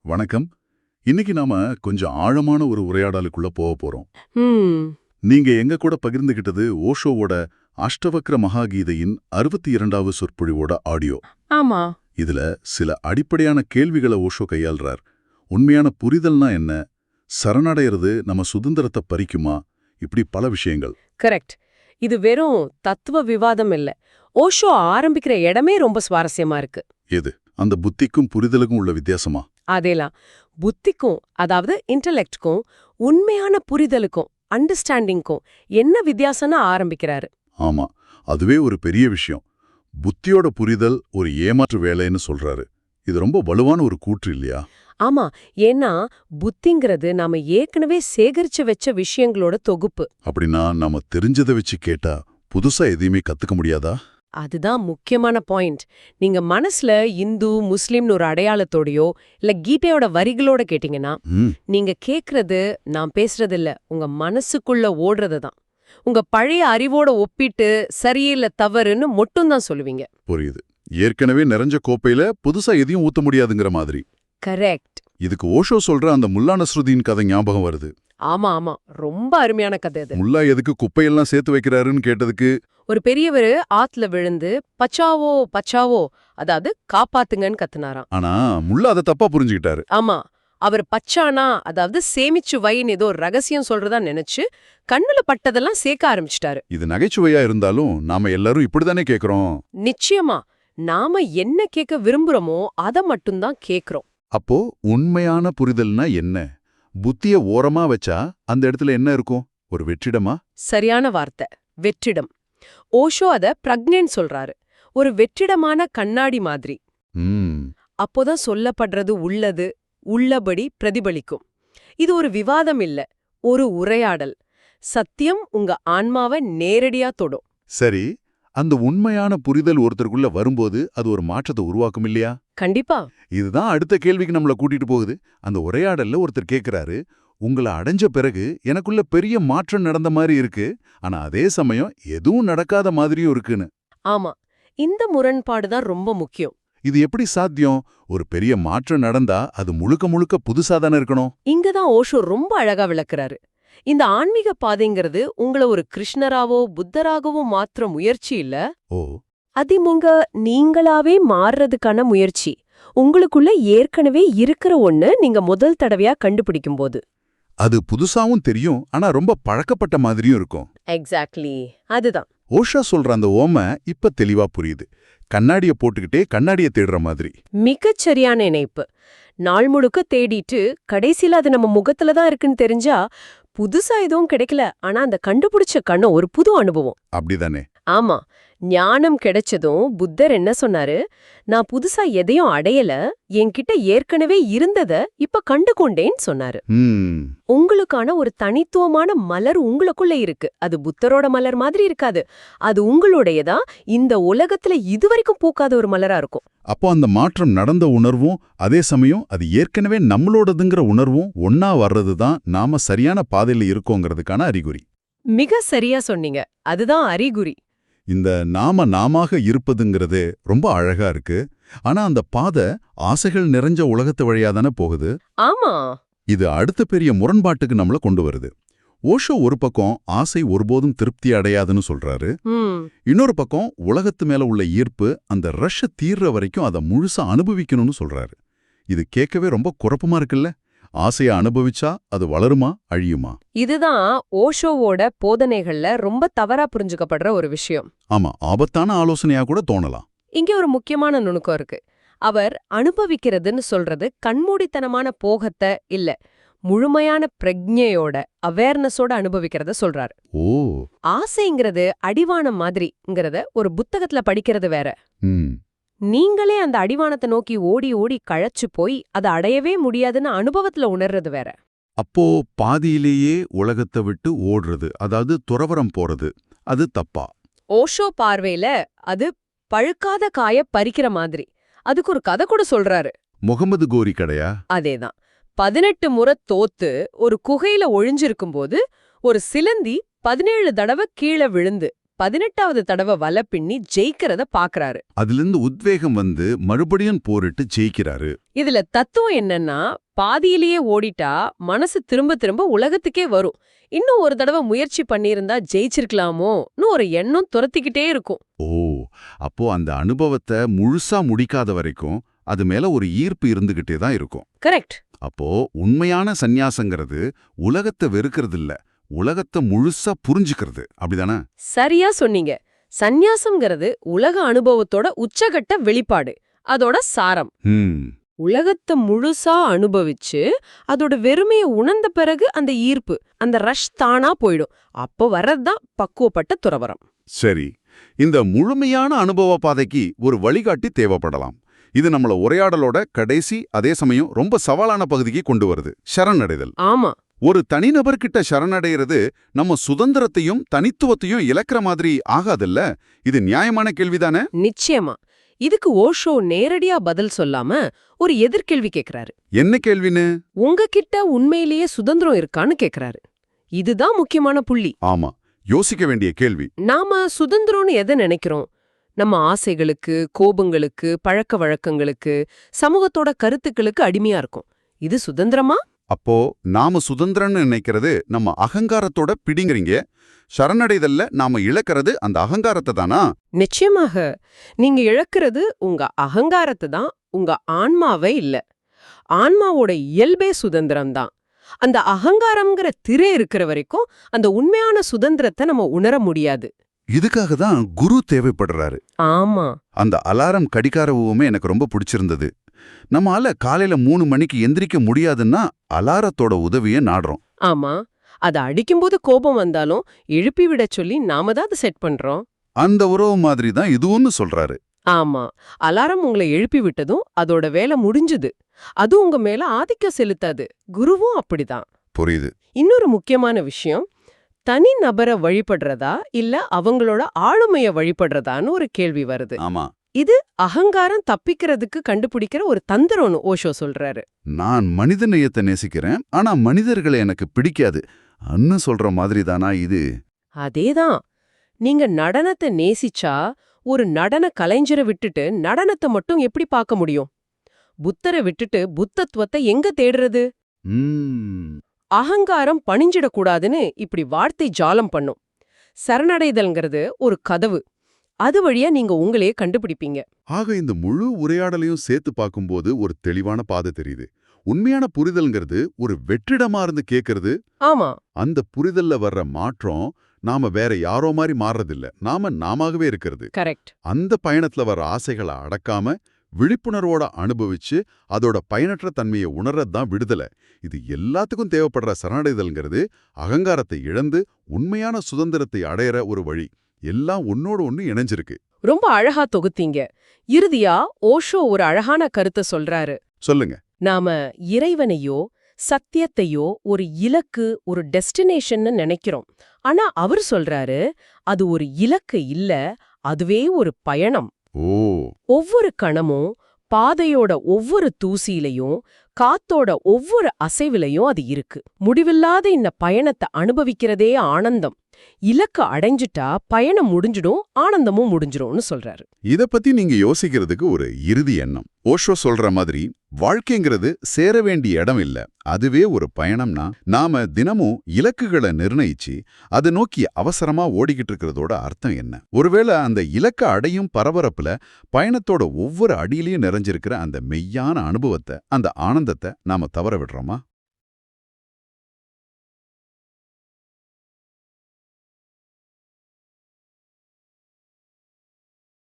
வணக்கம். இன்னைக்கு நாம கொஞ்சம் ஆழமான ஒரு உரையாடலுக்குள்ள போறோம். ம் நீங்க எங்க கூட பகிர்ந்துகிட்டது ஓஷோவோட அஷ்டவக்ர மகாகீதையின் 62வது சொற்பொழிவோட ஆடியோ. ஆமா. இதுல சில அடிப்படையான கேள்விகளை ஓஷோ கையாள்றார். உண்மையான புரிதல்னா என்ன? சரணடைறது நம்ம சுதந்திரத்தை பறிக்குமா? இப்படி பல விஷயங்கள். கரெக்ட். இது வெறும் தத்துவ விவாதம் இல்ல. ஓஷோ ஆரம்பிக்கிற இடமே ரொம்ப சுவாரஸ்யமா இருக்கு. எது அந்த புத்திக்கும் புரிதலுக்கும் உள்ள வித்தியாசமா? அதேலாம் புத்திக்கும், அதாவது இன்டெலெக்ட்க்கும் உண்மையான புரிதலுக்கும் அண்டர்ஸ்டாண்டிங்க்கும் என்ன வித்தியாசம்னு ஆரம்பிக்கிறாரு. ஆமா, அதுவே ஒரு பெரிய விஷயம். புத்தியோட புரிதல் ஒரு ஏமாற்று வேலைன்னு சொல்றாரு. இது ரொம்ப வலுவான ஒரு கூற்று இல்லையா? ஆமா, ஏன்னா புத்திங்கிறது நாம ஏற்கனவே சேகரிச்சு வச்ச விஷயங்களோட தொகுப்பு. அப்படின்னா நாம தெரிஞ்சதை வச்சு கேட்டா புதுசா எதையுமே கத்துக்க முடியாதா? அதுதான் முக்கியமான பாயிண்ட். நீங்க மனசுல இந்து முஸ்லிம்னு ஒரு அடையாளத்தோடயோ இல்ல கீதையோட வரிகளோட கேட்டீங்கன்னா, ம், நீங்க கேக்குறது நான் பேசுறது இல்ல, உங்க மனசுக்குள்ள ஓடுறது தான். உங்க பழைய அறிவோட ஒப்பிட்டு சரியில்ல தவறுன்னு மட்டும் தான் சொல்லுவீங்க. புரியுது. ஏற்கனவே நிறைஞ்ச கோப்பையில புதுசா எதையும் ஊத்த முடியாதுங்கிற மாதிரி. கரெக்ட். இதுக்கு ஓஷோ சொல்ற அந்த முல்லா நஸ்ருதீன் கதை ஞாபகம் வருது. ஆமா ஆமா, ரொம்ப அருமையான கதை அது. முல்லா எதுக்கு குப்பையெல்லாம் சேர்த்து வைக்கிறாருன்னு கேட்டதுக்கு, ஒரு பெரியவர் ஆத்துல விழுந்து பச்சாவோ பச்சாவோ, அதாவது காப்பாத்துங்கன்னு கத்துனாராம். ஆனா முல்லா அதை தப்பா புரிஞ்சுக்கிட்டாரு. ஆமா, அவர் பச்சானா அதாவது சேமிச்சு வைன்னு ஏதோ ரகசியம் சொல்றதா நினைச்சு கண்ணுல பட்டதெல்லாம் சேர்க்க ஆரம்பிச்சிட்டாரு. இது நகைச்சுவையா இருந்தாலும் நாம எல்லாரும் இப்படிதானே கேக்குறோம். நிச்சயமா, நாம என்ன கேட்க விரும்புறோமோ அதை மட்டும்தான் கேக்குறோம். அப்போ உண்மையான புரிதல்னா என்ன? புத்திய ஓரமா வச்சா அந்த இடத்துல என்ன இருக்கும்? ஒரு வெற்றிடமா? சரியான வார்த்தை, வெற்றிடம். ஓஷோ அத பிரக்ஞைன்னு சொல்றாரு. ஒரு வெற்றிடமான கண்ணாடி மாதிரி. ம், அப்போதான் சொல்லப்படுறது உள்ளது உள்ளபடி பிரதிபலிக்கும். இது ஒரு விவாதம் இல்ல, ஒரு உரையாடல். சத்தியம் உங்க ஆன்மாவை நேரடியா தொடும். சரி. அந்த உண்மையான புரிதல் ஒருத்தருக்குள்ள வரும்போது அது ஒரு மாற்றத்தை உருவாக்கும் இல்லையா? கண்டிப்பா. இதுதான் அடுத்த கேள்விக்கு நம்மள கூட்டிட்டு போகுது. அந்த உரையாடல்ல ஒருத்தர் கேக்குறாரு, உங்கள அடைஞ்ச பிறகு எனக்குள்ள பெரிய மாற்றம் நடந்த மாதிரி இருக்கு, ஆனா அதே சமயம் எதுவும் நடக்காத மாதிரியும் இருக்குன்னு. ஆமா, இந்த முரண்பாடு தான் ரொம்ப முக்கியம். இது எப்படி சாத்தியம்? ஒரு பெரிய மாற்றம் நடந்தா அது முழுக்க முழுக்க புதுசா தானே இருக்கணும். இங்கதான் ஓஷோ ரொம்ப அழகா விளக்குறாரு. இந்த ஆன்மீக பாதைங்கிறது உங்கள ஒரு கிருஷ்ணராவோ புத்தராகவோ மாற்ற முயற்சி இல்ல, ஓ, அது உங்க நீங்களாவே மாறுறதுக்கான முயற்சி. உங்களுக்குள்ள ஏற்கனவே இருக்கிற ஒண்ணு நீங்க முதல் தடவையா கண்டுபிடிக்கும் போது. அது புதுசாவும் தெரியும், ஆனா ரொம்ப பழக்கப்பட்ட மாதிரியும் இருக்கும். எக்ஸாக்ட்லி, அதுதான். ஓஷா சொல்ற அந்த ஓமை இப்ப தெளிவா புரியுது. கண்ணாடிய போட்டுக்கிட்டே கண்ணாடிய தேடுற மாதிரி. மிகச் சரியான இணைப்பு. நாள் முழுக்க தேடிட்டு கடைசியில அது நம்ம முகத்துல தான் இருக்குன்னு தெரிஞ்சா புதுசா எதுவும் கிடைக்கல, ஆனா அந்த கண்டுபிடிச்ச கண்ணம் ஒரு புது அனுபவம். அப்படிதானே? ஆமா, ஞானம் கிடைச்சதும் புத்தர் என்ன சொன்னாரு? நான் புதுசா எதையும் அடையல, என்கிட்ட ஏற்கனவே இருந்தத இப்ப கண்டு கொண்டேன்னு சொன்னாரு. ம், உங்களுக்கான ஒரு தனித்துவமான மலர் உங்களுக்குள்ள இருக்கு. அது புத்தரோட மலர் மாதிரி இருக்காது. அது உங்களுடையதா, இந்த உலகத்துல இதுவரைக்கும் பூக்காத ஒரு மலரா இருக்கும். அப்போ அந்த மாற்றம் நடந்த உணர்வும் அதே சமயம் அது ஏற்கனவே நம்மளோடதுங்கிற உணர்வும் ஒன்னா வர்றது தான் நாம சரியான பாதையில இருக்கோங்கிறதுக்கான அறிகுறி. மிக சரியா சொன்னீங்க. அதுதான் அறிகுறி. இந்த நாமாக இருப்பதுங்கிறது ரொம்ப அழகா இருக்கு. ஆனா அந்த பாதை ஆசைகள் நிறைஞ்ச உலகத்து வழியா தானே போகுது. ஆமா. இது அடுத்த பெரிய முரண்பாட்டுக்கு நம்மள கொண்டு வருது. ஓஷோ ஒரு பக்கம் ஆசை ஒருபோதும் திருப்தி அடையாதுன்னு சொல்றாரு. ம் இன்னொரு பக்கம் உலகத்து மேல உள்ள ஈர்ப்பு அந்த ரஷ்ஷ தீர்ற வரைக்கும் அதை முழுசா அனுபவிக்கணும்னு சொல்றாரு. இது கேட்கவே ரொம்ப குழப்பமா இருக்குல்ல? ஆசைய அனுபவிச்சா அது வளருமா அழியுமா? இதுதான் ஓஷோவோட போதனைகள்ல ரொம்ப தவறா புரிஞ்சுக்கப்படுற ஒரு விஷயம். ஆமா, ஆபத்தான ஆலோசனையா கூட தோணலாம். இங்கே ஒரு முக்கியமான நுணுக்கம் இருக்கு. அவர் அனுபவிக்கிறதுன்னு சொல்றது கண்மூடித்தனமான போகத்தை இல்ல, முழுமையான பிரக்ஞையோட அவேர்னஸோட அனுபவிக்கிறத சொல்றாரு. ஓ, ஆசைங்கிறது அடிவானம் மாதிரிங்கிறத ஒரு புத்தகத்துல படிக்கிறது வேற. ம், நீங்களே அந்த அடிவானத்தை நோக்கி ஓடி ஓடி கழைச்சு போய் அதை அடையவே முடியாதுன்னு அனுபவத்துல உணர்றது வேற. அப்போ பாதியிலேயே உலகத்தை விட்டு ஓடுறது, அதாவது துறவறம் போறது, அது தப்பா? ஓஷோ பார்வையில அது பழுக்காத காய பறிக்கிற மாதிரி. அதுக்கு ஒரு கதை கூட சொல்றாரு. முகமது கோரி கடையா? அதேதான். 18 முறை தோத்து ஒரு குகையில ஒழிஞ்சிருக்கும்போது ஒரு சிலந்தி 17 தடவை கீழே விழுந்து 18வது தடவை வலை பின்னி ஜெயிக்கிறத பாக்குறாரு. அதிலிருந்து உத்வேகம் வந்து மறுபடியும் போரிட்டு ஜெயிக்கிறாரு. இதுல தத்துவம் என்னன்னா, பாதியிலேயே ஓடிட்டா மனசு திரும்ப திரும்ப உலகத்துக்கே வரும். இன்னும் ஒரு தடவை முயற்சி பண்ணியிருந்தா ஜெயிச்சிருக்கலாமோன்னு ஒரு எண்ணம் துரத்திக்கிட்டே இருக்கும். ஓ, அப்போ அந்த அனுபவத்தை முழுசா முடிக்காத வரைக்கும் அது மேல ஒரு ஈர்ப்பு இருந்துகிட்டே தான் இருக்கும். கரெக்ட். அப்போ உண்மையான சந்நியாசங்கிறது உலகத்தை வெறுக்கிறது இல்ல, உலகத்தை முழுசா புரிஞ்சுக்கிறது, அப்படிதானே? சரியா சொன்னீங்க. சந்நியாசம்ங்கிறது உலக அனுபவத்தோட உச்சகட்ட வெளிப்பாடு, அதோட சாரம். உலகத்தை முழுசா அனுபவிச்சு அதோட வெறுமையை உணர்ந்த பிறகு அந்த ஈர்ப்பு, அந்த ரஷ் தானா போயிடும். அப்போ வர்றதுதான் பக்குவப்பட்ட துறவறம். சரி, இந்த முழுமையான அனுபவ பாதைக்கு ஒரு வழிகாட்டி தேவைப்படலாம். இது நம்மள உரையாடலோட கடைசி, அதே சமயம் ரொம்ப சவாலான பகுதிக்கு கொண்டு வருது, சரணடைதல். ஆமா. ஒரு தனிநபர்கிட்ட சரணடைகிறது நம்ம சுதந்திரத்தையும் தனித்துவத்தையும் இழக்கிற மாதிரி ஆகாதுல்ல? இது நியாயமான கேள்விதானே? நிச்சயமா. இதுக்கு ஓஷோ நேரடியா பதில் சொல்லாம ஒரு எதிர்கேள்வி கேக்குறாரு. என்ன கேள்வின்னு? உங்ககிட்ட உண்மையிலேயே சுதந்திரம் இருக்கான்னு கேக்குறாரு. இதுதான் முக்கியமான புள்ளி. ஆமா, யோசிக்க வேண்டிய கேள்வி. நாம சுதந்திரம்னு எதை நினைக்கிறோம்? நம்ம ஆசைகளுக்கு, கோபங்களுக்கு, பழக்க வழக்கங்களுக்கு, சமூகத்தோட கருத்துக்களுக்கு அடிமையா இருக்கும். இது சுதந்திரமா? அப்போ நாம சுதந்திரம்னு நினைக்கிறது நம்ம அகங்காரத்தோட பிடிங்கிறீங்க. சரணடைதல்ல நாம இழக்கிறது அந்த அகங்காரத்தை தானா? நிச்சயமாக. நீங்க இழக்கிறது உங்க அகங்காரத்தை தான், உங்க ஆன்மாவே இல்ல. ஆன்மாவோட இயல்பே சுதந்திரம் தான். அந்த அகங்காரம்ங்கிற திரை இருக்கிற வரைக்கும் அந்த உண்மையான சுதந்திரத்தை நம்ம உணர முடியாது. இதுக்காக தான் குரு தேவைப்படுறாரு. ஆமா. அந்த அலாரம் கடிகாரவுமே எனக்கு ரொம்ப பிடிச்சிருந்தது. நம்மால காலையில 3 மணிக்கு எந்திரிக்க முடியாதுன்னா அலாரத்தோட உதவியை நாடுறோம். ஆமா. அது அடிக்கும்போது கோபம் வந்தாலும் எழுப்பி விட சொல்லி நாம தான் அதை செட் பண்றோம். அந்த உறவு மாதிரி தான் இதுவும்னு சொல்றாரு. ஆமா. அலாரம் உங்களை எழுப்பி விட்டதும் அதோட வேலை முடிஞ்சுது. அது உங்க மேல ஆதிக்கம் செலுத்தாது. குருவும் அப்படிதான். புரியுது. இன்னொரு முக்கியமான விஷயம், தனி நபரை வழிபடுறதா இல்ல அவங்களோட ஆளுமைய வழிபடுறதான்னு ஒரு கேள்வி வருது. ஆமா. இது அகங்காரம் தப்பிக்கிறதுக்கு கண்டுபிடிக்கிற ஒரு தந்திரம்னு ஓஷோ சொல்றாரு. நான் மனித நேயத்தை நேசிக்கிறேன், ஆனா மனிதர்களை எனக்கு பிடிக்காது அன்னு சொல்ற மாதிரி தானா இது? அதேதான். நீங்க நடனத்தை நேசிச்சா ஒரு நடன கலைஞரை விட்டுட்டு நடனத்தை மட்டும் எப்படி பார்க்க முடியும்? புத்தரை விட்டுட்டு புத்தத்துவத்தை எங்க தேடுறது? அகங்காரம் பணிஞ்சிடக்கூடாதுன்னு இப்படி வார்த்தை ஜாலம் பண்ணும். சரணடைதல்ங்கிறது ஒரு கதவு. அது வழியா நீங்க உங்களையே கண்டுபிடிப்பீங்க. ஆக இந்த முழு உரையாடலையும் சேர்த்து பார்க்கும்போது ஒரு தெளிவான பாதை தெரியுது. உண்மையான புரிதல்ங்கிறது ஒரு வெற்றிடமா இருந்து கேட்கறது. ஆமா. அந்த புரிதல்ல வர்ற மாற்றம் நாம வேற யாரோ மாதிரி மாறுறதில்ல, நாமாகவே இருக்கிறது. கரெக்ட். அந்த பயணத்துல வர ஆசைகளை அடக்காம விழிப்புணர்வோட அனுபவிச்சு அதோட பயனற்ற தன்மையை உணர்றதுதான் விடுதலை. இது எல்லாத்துக்கும் தேவைப்படுற சரணடைதல்ங்கிறது அகங்காரத்தை இழந்து உண்மையான சுதந்திரத்தை அடையிற ஒரு வழி. எல்லாம் ஒன்னோடு ஒன்னு இணைஞ்சிருக்கு. ரொம்ப அழகா தொகுத்தீங்க. இறுதியா ஓஷோ ஒரு அழகான கருத்தை சொல்றாரு. சொல்லுங்க. நாம இறைவனையோ சத்தியத்தையோ ஒரு இலக்கு, ஒரு டெஸ்டினேஷன்னு நினைக்கிறோம். ஆனா அவர் சொல்றாரு, அது ஒரு இலக்கு இல்ல, அதுவே ஒரு பயணம். ஒவ்வொரு கணமும், பாதையோட ஒவ்வொரு தூசியிலையும், காத்தோட ஒவ்வொரு அசைவிலையும் அது இருக்கு. முடிவில்லாத இந்த பயணத்தை அனுபவிக்கிறதே ஆனந்தம். இலக்க அடைஞ்சிட்டா பயணம் முடிஞ்சிடும், ஆனந்தமும் முடிஞ்சிடும்னு சொல்றாரு. இத பத்தி நீங்க யோசிக்கிறதுக்கு ஒரு இறுதி எண்ணம். ஓஷோ சொல்ற மாதிரி வாழ்க்கைங்கிறது சேர வேண்டிய இடம் இல்ல, அதுவே ஒரு பயணம்னா நாம தினமும் இலக்குகளை நிர்ணயிச்சு அதை நோக்கி அவசரமா ஓடிக்கிட்டு இருக்கிறதோட அர்த்தம் என்ன? ஒருவேளை அந்த இலக்க அடையும் பரபரப்புல பயணத்தோட ஒவ்வொரு அடியிலையும் நிறைஞ்சிருக்கிற அந்த மெய்யான அனுபவத்தை, அந்த ஆனந்தத்தை நாம தவற விடுறோமா?